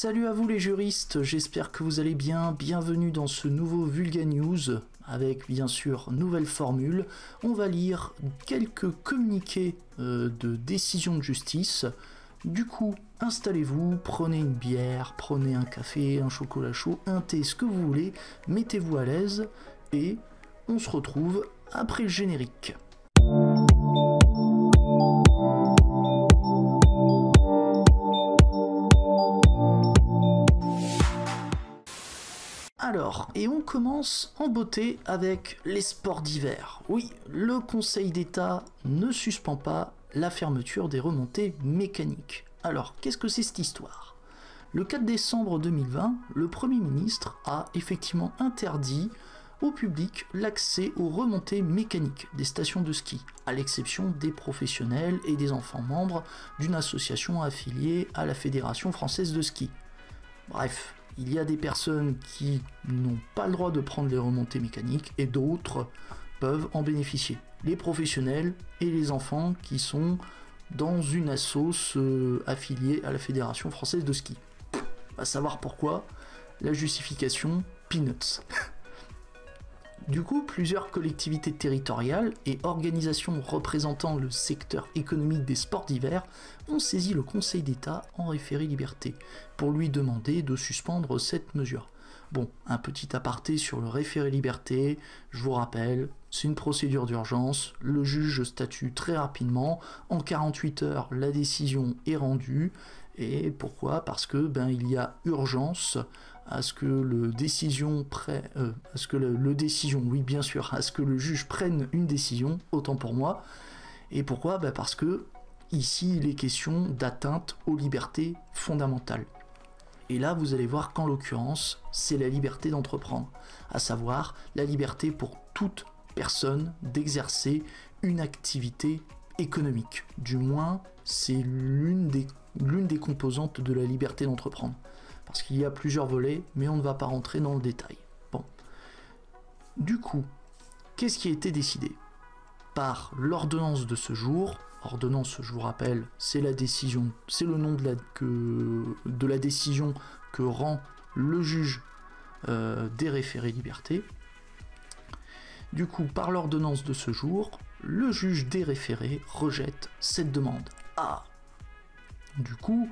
Salut à vous les juristes, j'espère que vous allez bien, bienvenue dans ce nouveau Vulga News, avec bien sûr nouvelle formule. On va lire quelques communiqués de décision de justice. Du coup, installez-vous, prenez une bière, prenez un café, un chocolat chaud, un thé, ce que vous voulez, mettez-vous à l'aise, et on se retrouve après le générique. Alors, et on commence en beauté avec les sports d'hiver. Oui, le Conseil d'État ne suspend pas la fermeture des remontées mécaniques. Alors, qu'est-ce que c'est cette histoire ? Le 4 décembre 2020, le Premier ministre a effectivement interdit au public l'accès aux remontées mécaniques des stations de ski, à l'exception des professionnels et des enfants membres d'une association affiliée à la Fédération française de ski. Bref, il y a des personnes qui n'ont pas le droit de prendre les remontées mécaniques et d'autres peuvent en bénéficier. Les professionnels et les enfants qui sont dans une assoce affiliée à la Fédération française de ski. À savoir pourquoi, la justification, peanuts. Du coup, plusieurs collectivités territoriales et organisations représentant le secteur économique des sports d'hiver ont saisi le Conseil d'État en référé liberté pour lui demander de suspendre cette mesure. Bon, un petit aparté sur le référé liberté, je vous rappelle, c'est une procédure d'urgence, le juge statue très rapidement, en 48 heures la décision est rendue, et pourquoi ? Parce que il y a urgence à ce que le juge prenne une décision, autant pour moi. Et pourquoi ? Parce que ici il est question d'atteinte aux libertés fondamentales. Et là vous allez voir qu'en l'occurrence c'est la liberté d'entreprendre, à savoir la liberté pour toute personne d'exercer une activité économique. Du moins c'est l'une des composantes de la liberté d'entreprendre. Parce qu'il y a plusieurs volets, mais on ne va pas rentrer dans le détail. Bon. Du coup, qu'est-ce qui a été décidé ? Par l'ordonnance de ce jour, ordonnance, je vous rappelle, c'est la décision, c'est le nom de la décision que rend le juge des référés liberté. Du coup, par l'ordonnance de ce jour, le juge des référés rejette cette demande. Ah ! Du coup,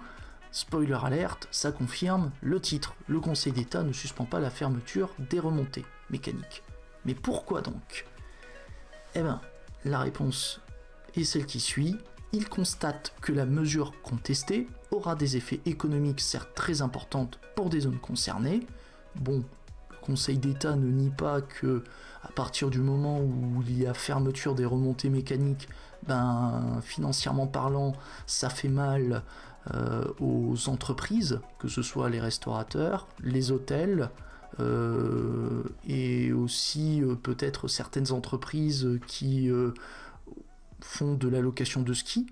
spoiler alerte, ça confirme le titre. Le Conseil d'État ne suspend pas la fermeture des remontées mécaniques. Mais pourquoi donc ? Eh bien, la réponse est celle qui suit. Il constate que la mesure contestée aura des effets économiques certes très importants pour des zones concernées. Bon, le Conseil d'État ne nie pas que à partir du moment où il y a fermeture des remontées mécaniques, financièrement parlant, ça fait mal aux entreprises, que ce soit les restaurateurs, les hôtels, et aussi peut-être certaines entreprises qui font de la location de ski,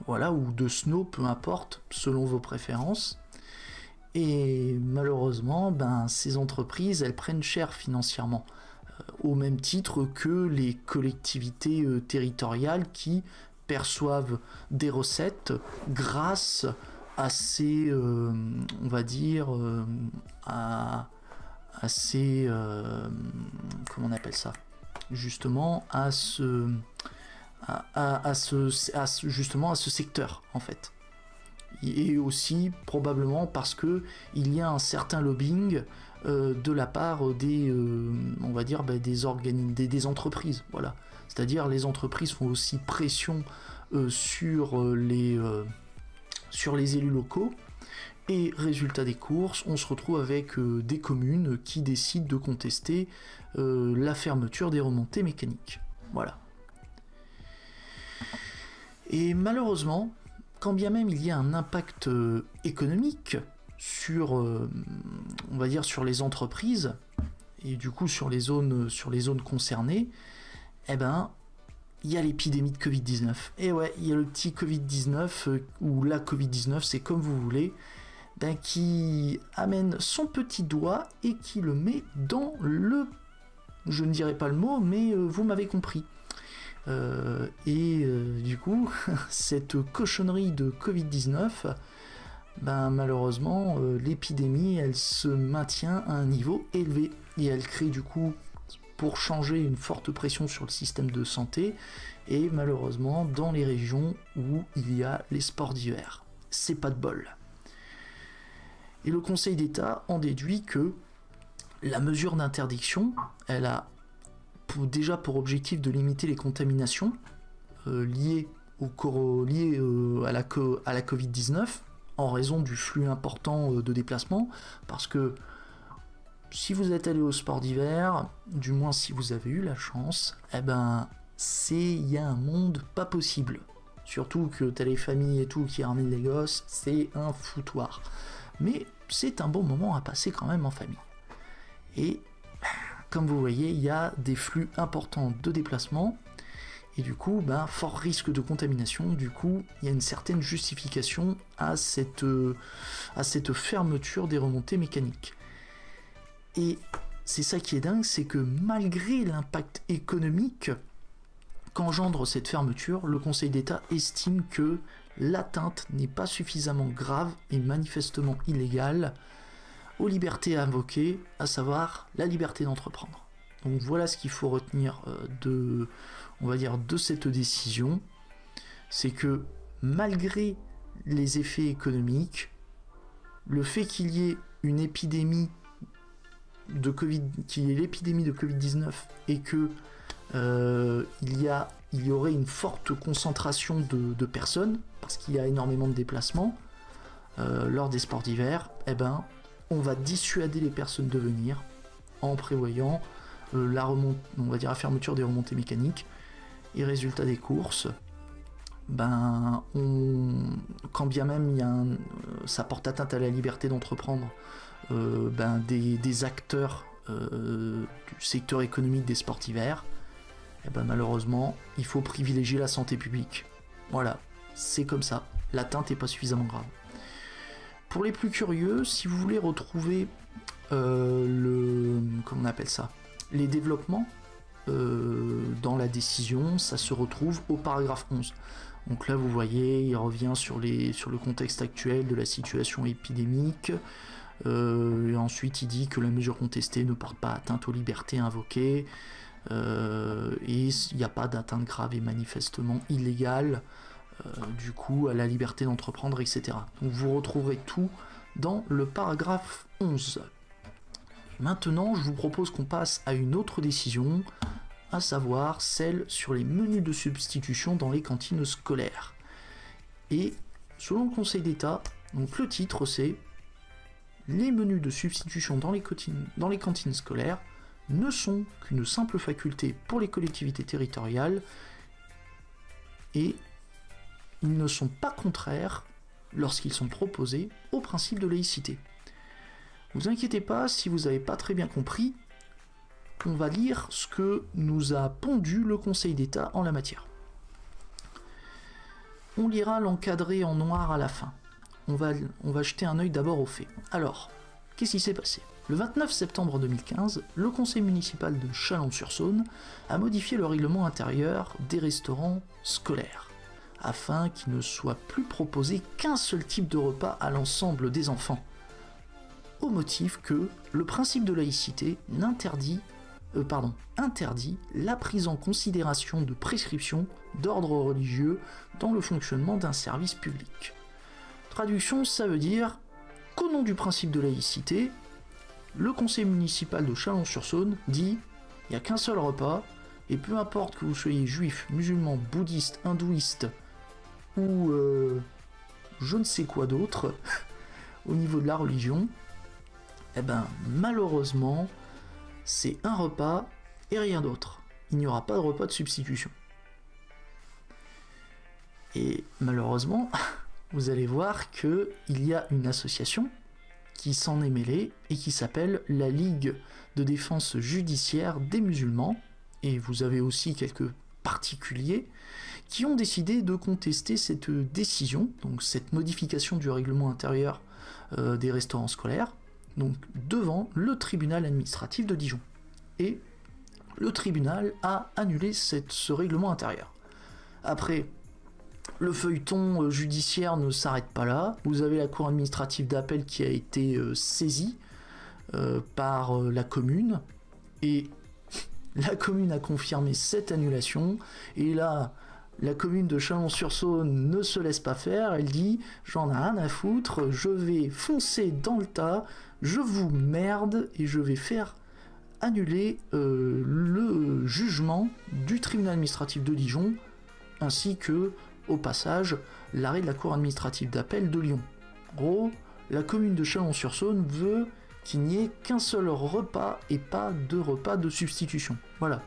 voilà, ou de snow, peu importe, selon vos préférences. Et malheureusement, ces entreprises, elles prennent cher financièrement, au même titre que les collectivités territoriales qui perçoivent des recettes grâce à ces, comment on appelle ça ? Justement, à ce secteur, en fait. Et aussi, probablement, parce que il y a un certain lobbying de la part des, des entreprises, voilà. C'est-à-dire les entreprises font aussi pression sur les élus locaux, et résultat des courses, on se retrouve avec des communes qui décident de contester la fermeture des remontées mécaniques. Voilà. Et malheureusement, quand bien même il y a un impact économique sur, sur les entreprises, et du coup sur les zones concernées, il y a l'épidémie de Covid-19. Et ouais, il y a le petit Covid-19, ou la Covid-19, c'est comme vous voulez, qui amène son petit doigt et qui le met dans le... Je ne dirai pas le mot, mais vous m'avez compris. Du coup, cette cochonnerie de Covid-19 ben malheureusement l'épidémie elle se maintient à un niveau élevé et elle crée du coup pour changer une forte pression sur le système de santé et malheureusement dans les régions où il y a les sports d'hiver. C'est pas de bol. Et le Conseil d'État en déduit que la mesure d'interdiction, elle a déjà pour objectif de limiter les contaminations liées à la Covid-19 en raison du flux important de déplacement, parce que si vous êtes allé au sport d'hiver, du moins si vous avez eu la chance, eh ben il y a un monde pas possible. Surtout que t'as les familles et tout qui ramènent les gosses, c'est un foutoir. Mais c'est un bon moment à passer quand même en famille. Et comme vous voyez, il y a des flux importants de déplacement, et du coup, fort risque de contamination, du coup, il y a une certaine justification à cette fermeture des remontées mécaniques. Et c'est ça qui est dingue, c'est que malgré l'impact économique qu'engendre cette fermeture, le Conseil d'État estime que l'atteinte n'est pas suffisamment grave et manifestement illégale aux libertés invoquées, à savoir la liberté d'entreprendre. Donc voilà ce qu'il faut retenir de cette décision, c'est que malgré les effets économiques, le fait qu'il y ait une épidémie de l'épidémie de Covid-19 et que il y aurait une forte concentration de personnes, parce qu'il y a énormément de déplacements lors des sports d'hiver, on va dissuader les personnes de venir en prévoyant la fermeture des remontées mécaniques. Et résultat des courses, quand bien même ça porte atteinte à la liberté d'entreprendre des acteurs du secteur économique des sports d'hiver, malheureusement, il faut privilégier la santé publique. Voilà, c'est comme ça, l'atteinte n'est pas suffisamment grave. Pour les plus curieux, si vous voulez retrouver les développements dans la décision, ça se retrouve au paragraphe 11. Donc là, vous voyez, il revient sur le contexte actuel de la situation épidémique. Et ensuite, il dit que la mesure contestée ne porte pas atteinte aux libertés invoquées. Et il n'y a pas d'atteinte grave et manifestement illégale, du coup, à la liberté d'entreprendre, etc. Donc vous retrouverez tout dans le paragraphe 11. Maintenant, je vous propose qu'on passe à une autre décision, à savoir celle sur les menus de substitution dans les cantines scolaires. Et selon le Conseil d'État, donc le titre c'est « Les menus de substitution dans les cantines scolaires ne sont qu'une simple faculté pour les collectivités territoriales et ils ne sont pas contraires lorsqu'ils sont proposés au principe de laïcité ». Vous inquiétez pas, si vous n'avez pas très bien compris, on va lire ce que nous a pondu le Conseil d'État en la matière. On lira l'encadré en noir à la fin. On va jeter un œil d'abord aux faits. Alors, qu'est-ce qui s'est passé ? Le 29 septembre 2015, le conseil municipal de Chalon-sur-Saône a modifié le règlement intérieur des restaurants scolaires, afin qu'il ne soit plus proposé qu'un seul type de repas à l'ensemble des enfants, au motif que le principe de laïcité interdit la prise en considération de prescriptions d'ordre religieux dans le fonctionnement d'un service public. Traduction, ça veut dire qu'au nom du principe de laïcité, le conseil municipal de Chalon-sur-Saône dit il n'y a qu'un seul repas, et peu importe que vous soyez juif, musulman, bouddhiste, hindouiste ou je ne sais quoi d'autre au niveau de la religion, malheureusement, c'est un repas et rien d'autre. Il n'y aura pas de repas de substitution. Et malheureusement, vous allez voir qu'il y a une association qui s'en est mêlée et qui s'appelle la Ligue de défense judiciaire des musulmans. Et vous avez aussi quelques particuliers qui ont décidé de contester cette décision, donc cette modification du règlement intérieur des restaurants scolaires, donc devant le tribunal administratif de Dijon. Et le tribunal a annulé ce règlement intérieur. Après, Le feuilleton judiciaire ne s'arrête pas là. Vous avez la cour administrative d'appel qui a été saisie par la commune, et la commune a confirmé cette annulation, et là, la commune de Chalon-sur-Saône ne se laisse pas faire, elle dit « j'en ai rien à foutre, je vais foncer dans le tas, je vous merde, et je vais faire annuler le jugement du tribunal administratif de Dijon, ainsi que, au passage, l'arrêt de la cour administrative d'appel de Lyon. » En gros, la commune de Chalon-sur-Saône veut qu'il n'y ait qu'un seul repas et pas de repas de substitution. Voilà.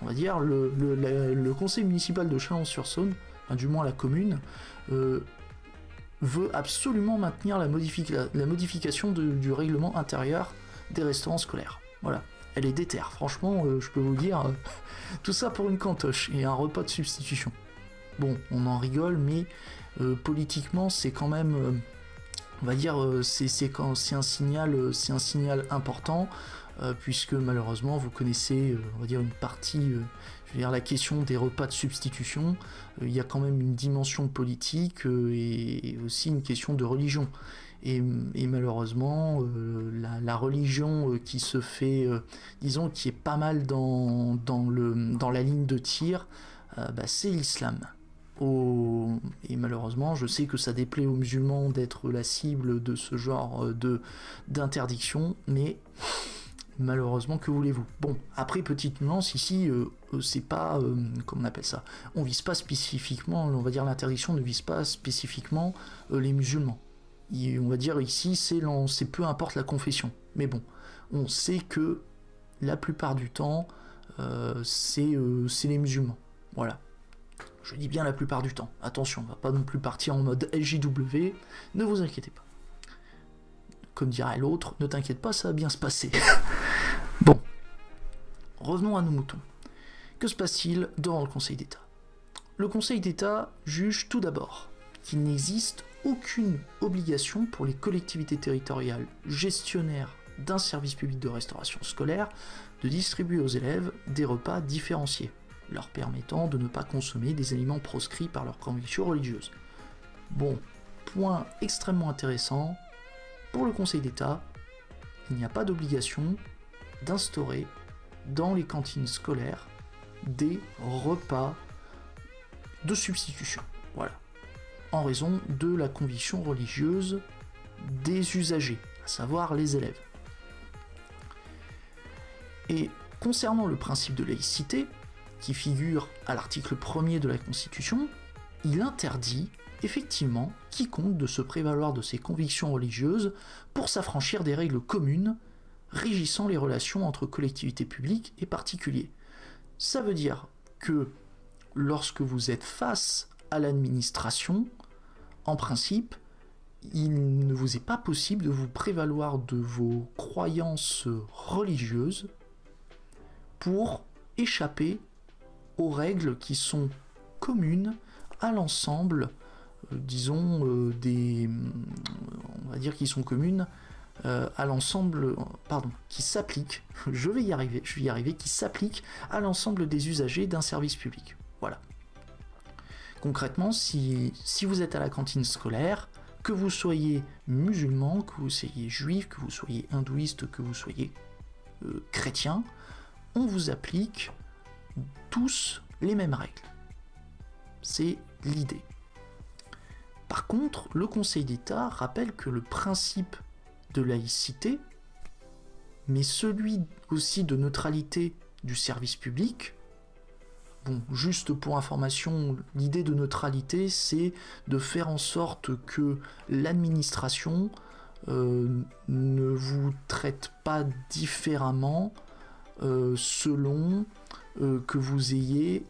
On va dire le conseil municipal de Chalon-sur-Saône, enfin, du moins la commune, veut absolument maintenir la modification du règlement intérieur des restaurants scolaires. Voilà. Elle est déterre. Franchement, je peux vous dire, tout ça pour une cantoche et un repas de substitution. Bon, on en rigole, mais politiquement, c'est quand même... on va dire c'est un signal important, puisque malheureusement vous connaissez on va dire une partie, je veux dire la question des repas de substitution, il y a quand même une dimension politique et aussi une question de religion. Et malheureusement la religion qui se fait, disons, qui est pas mal dans la ligne de tir, c'est l'islam. Et malheureusement, je sais que ça déplaît aux musulmans d'être la cible de ce genre d'interdiction, mais malheureusement, que voulez-vous? Bon, après, petite nuance, ici, c'est pas... comment on appelle ça? On vise pas spécifiquement, on va dire l'interdiction ne vise pas spécifiquement les musulmans. Et on va dire ici, c'est peu importe la confession. Mais bon, on sait que la plupart du temps, c'est les musulmans. Voilà. Je dis bien la plupart du temps. Attention, on va pas non plus partir en mode SJW, ne vous inquiétez pas. Comme dirait l'autre, ne t'inquiète pas, ça va bien se passer. Bon, revenons à nos moutons. Que se passe-t-il devant le Conseil d'État? Le Conseil d'État juge tout d'abord qu'il n'existe aucune obligation pour les collectivités territoriales gestionnaires d'un service public de restauration scolaire de distribuer aux élèves des repas différenciés, leur permettant de ne pas consommer des aliments proscrits par leurs convictions religieuses. Bon, point extrêmement intéressant, pour le Conseil d'État, il n'y a pas d'obligation d'instaurer dans les cantines scolaires des repas de substitution, voilà, en raison de la conviction religieuse des usagers, à savoir les élèves. Et concernant le principe de laïcité, qui figure à l'article 1er de la Constitution, il interdit effectivement quiconque de se prévaloir de ses convictions religieuses pour s'affranchir des règles communes régissant les relations entre collectivités publiques et particuliers. Ça veut dire que lorsque vous êtes face à l'administration, en principe, il ne vous est pas possible de vous prévaloir de vos croyances religieuses pour échapper aux règles qui sont communes à l'ensemble, disons, on va dire qui sont communes à l'ensemble, pardon, qui s'appliquent, je vais y arriver, qui s'appliquent à l'ensemble des usagers d'un service public. Voilà. Concrètement, si vous êtes à la cantine scolaire, que vous soyez musulman, que vous soyez juif, que vous soyez hindouiste, que vous soyez chrétien, on vous applique tous les mêmes règles. C'est l'idée. Par contre, le Conseil d'État rappelle que le principe de laïcité, mais celui aussi de neutralité du service public, bon, juste pour information, l'idée de neutralité, c'est de faire en sorte que l'administration ne vous traite pas différemment selon que vous ayez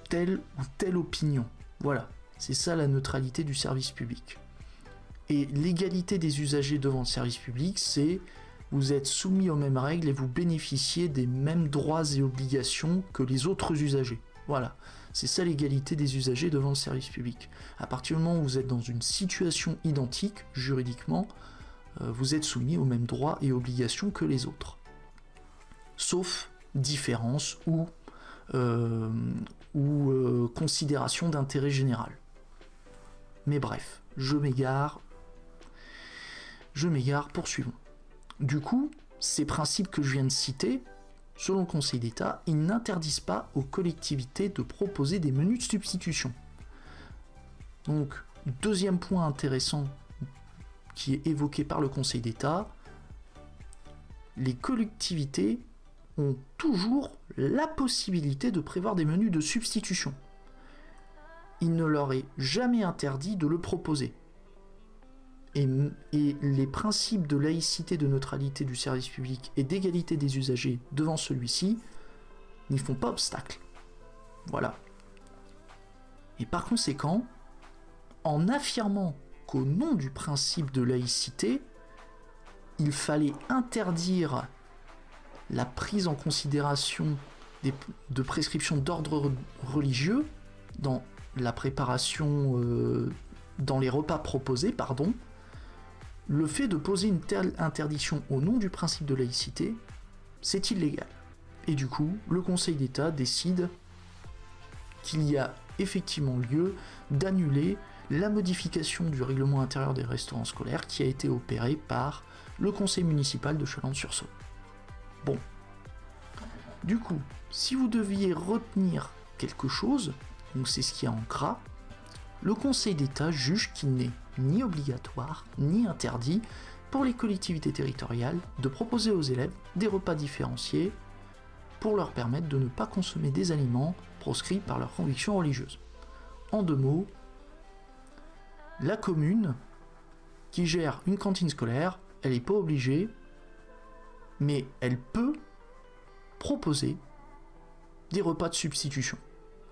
telle ou telle opinion. Voilà, c'est ça la neutralité du service public. Et l'égalité des usagers devant le service public, c'est vous êtes soumis aux mêmes règles et vous bénéficiez des mêmes droits et obligations que les autres usagers. Voilà, c'est ça l'égalité des usagers devant le service public. À partir du moment où vous êtes dans une situation identique, juridiquement, vous êtes soumis aux mêmes droits et obligations que les autres. Sauf différence ou considération d'intérêt général. Mais bref, je m'égare, poursuivons. Du coup, ces principes que je viens de citer, selon le Conseil d'État, ils n'interdisent pas aux collectivités de proposer des menus de substitution. Donc, deuxième point intéressant qui est évoqué par le Conseil d'État, les collectivités ont toujours la possibilité de prévoir des menus de substitution. Il ne leur est jamais interdit de le proposer. Et les principes de laïcité, de neutralité du service public et d'égalité des usagers devant celui-ci n'y font pas obstacle. Voilà. Et par conséquent, en affirmant qu'au nom du principe de laïcité, il fallait interdire la prise en considération de prescriptions d'ordre religieux dans la préparation, dans les repas proposés, pardon, le fait de poser une telle interdiction au nom du principe de laïcité, c'est illégal. Et du coup, le Conseil d'État décide qu'il y a effectivement lieu d'annuler la modification du règlement intérieur des restaurants scolaires qui a été opérée par le conseil municipal de Chalon-sur-Saône. Bon. Du coup, si vous deviez retenir quelque chose, donc c'est ce qui est en gras, le Conseil d'État juge qu'il n'est ni obligatoire, ni interdit pour les collectivités territoriales de proposer aux élèves des repas différenciés pour leur permettre de ne pas consommer des aliments proscrits par leurs convictions religieuses. En deux mots, la commune qui gère une cantine scolaire, elle n'est pas obligée, mais elle peut proposer des repas de substitution,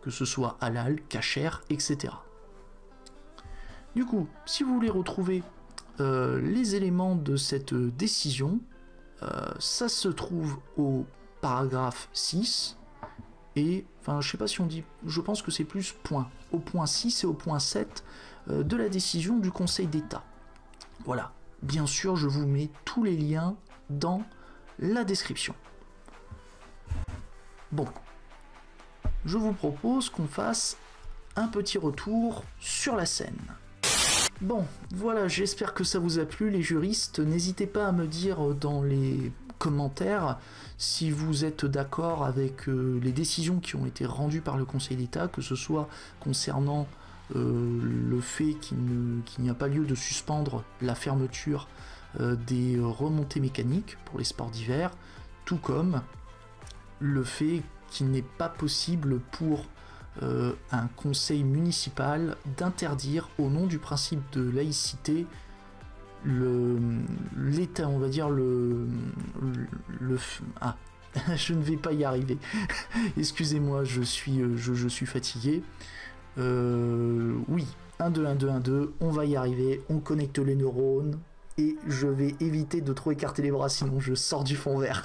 que ce soit halal, kasher, etc. Du coup, si vous voulez retrouver les éléments de cette décision, ça se trouve au paragraphe 6, et, enfin, je sais pas si on dit, je pense que c'est plus point, au point 6 et au point 7 de la décision du Conseil d'État. Voilà, bien sûr, je vous mets tous les liens dans la description. Bon, je vous propose qu'on fasse un petit retour sur la scène. Bon, voilà, j'espère que ça vous a plu les juristes. N'hésitez pas à me dire dans les commentaires si vous êtes d'accord avec les décisions qui ont été rendues par le Conseil d'État, que ce soit concernant le fait qu'il n'y a pas lieu de suspendre la fermeture des remontées mécaniques pour les sports d'hiver, tout comme le fait qu'il n'est pas possible pour un conseil municipal d'interdire au nom du principe de laïcité l'État, on va dire je ne vais pas y arriver. Excusez-moi, je suis fatigué. Oui, 1, 2, 1, 2, 1, 2, on va y arriver, on connecte les neurones, et je vais éviter de trop écarter les bras, sinon je sors du fond vert.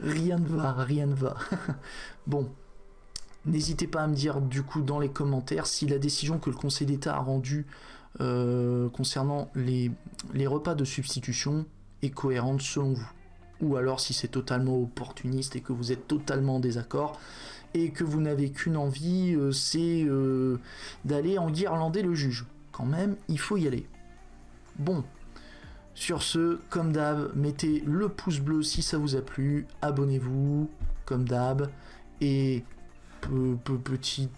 Rien ne va. Bon, n'hésitez pas à me dire du coup dans les commentaires si la décision que le Conseil d'État a rendue concernant les repas de substitution est cohérente selon vous. Ou alors si c'est totalement opportuniste et que vous êtes totalement en désaccord et que vous n'avez qu'une envie, c'est d'aller enguirlander le juge. Quand même, il faut y aller. Bon, sur ce, comme d'hab, mettez le pouce bleu si ça vous a plu, abonnez-vous, comme d'hab, et petit,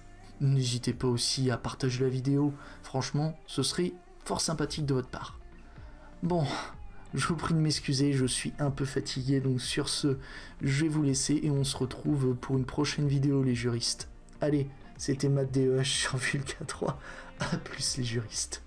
n'hésitez pas aussi à partager la vidéo, franchement, ce serait fort sympathique de votre part. Bon, je vous prie de m'excuser, je suis un peu fatigué, donc sur ce, je vais vous laisser et on se retrouve pour une prochaine vidéo les juristes. Allez, c'était Matt DEH sur Vulca 3, à plus les juristes.